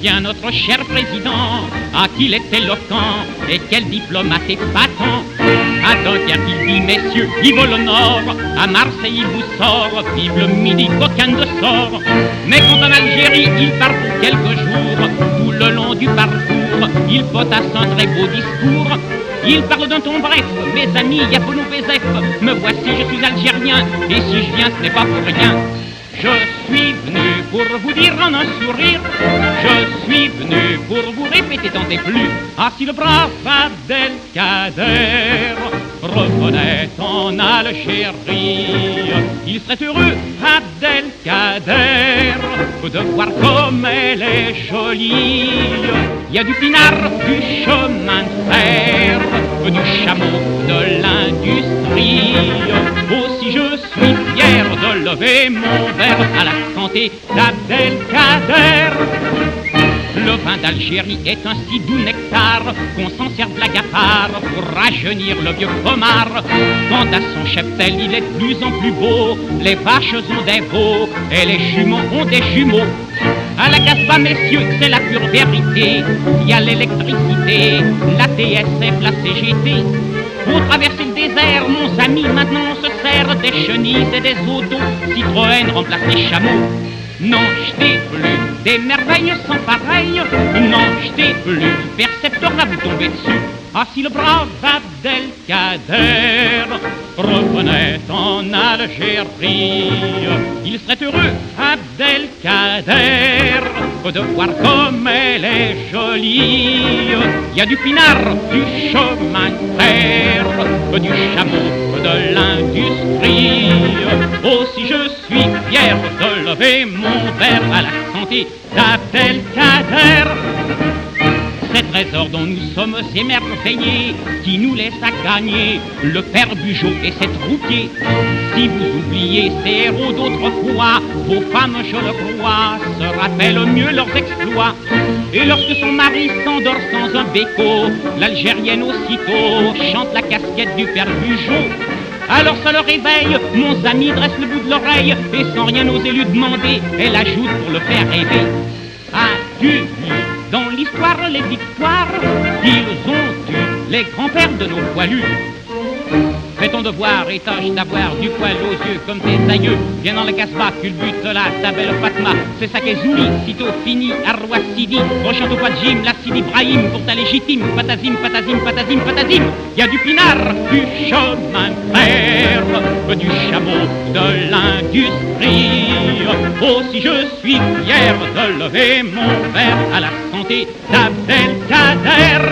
bien notre cher président, ah qu'il est éloquent et quel diplomate épatant. À Dunkerque il dit messieurs, il vole au nord, à Marseille il vous sort, vive le midi qu'aucun ne sort. Mais quand en Algérie il part pour quelques jours, tout le long du parcours, il potasse un très beau discours. Il parle d'un ton bref, mes amis, Yapono Bezef, me voici, je suis algérien, et si je viens ce n'est pas pour rien. Je suis venu pour vous dire en un sourire, je suis venu pour vous répéter tant et plus. Ah si le brave Abdelkader revenait en Algérie, il serait heureux, Abdelkader, de voir comme elle est jolie. Il y a du pinard, du chemin de fer, du chameau, de l'industrie. Aussi je suis fier de lever mon verre à la santé d'Abdelkader. Le vin d'Algérie est un si doux nectar qu'on s'en sert blague à part pour rajeunir le vieux pomard. Quant à son cheptel, il est de plus en plus beau. Les vaches ont des veaux et les jumeaux ont des jumeaux. À la Casbah, messieurs, c'est la pure vérité. Il y a l'électricité, la TSF, la CGT. Pour traverser le désert, mon ami, maintenant on se sert des chenilles et des autos. Citroën remplace les chameaux. Non, je t'ai plus des merveilles sans pareil. Non, je t'ai plus percepteur va vous tomber dessus. Ah si le brave Abdelkader revenait en Algérie, il serait heureux, Abdelkader, de voir comme elle est jolie. Il y a du pinard, du chemin de fer, du chameau, de l'industrie. Aussi je suis fier de lever mon verre à la santé d'Abdelkader. Ces trésors dont nous sommes émerveillés, qui nous laissent à gagner le père Bugeaud et ses troupiers. Si vous oubliez ces héros d'autrefois, vos femmes, je le crois, se rappellent mieux leurs exploits. Et lorsque son mari s'endort sans un béco, l'Algérienne aussitôt chante la casquette du père Bugeaud. Alors ça le réveille, mon ami dresse le bout de l'oreille, et sans rien oser lui demander, elle ajoute pour le faire rêver. As-tu vu dans l'histoire les victoires qu'ils ont eu, les grands-pères de nos poilus? Fais ton devoir et tâche d'avoir du poil aux yeux comme tes aïeux. Viens dans le Casbah, culbute là, ta belle Fatma. C'est ça qu'est Zouli, sitôt fini, Arwa Sidi. Rechante au pas de Jim, la Sidi Ibrahim pour ta légitime. Patazim, patazim, patazim, patazim. Y a du pinard, du chemin de fer, du chameau, de l'industrie. Oh si je suis fier de lever mon verre à la santé d'Abdelkader.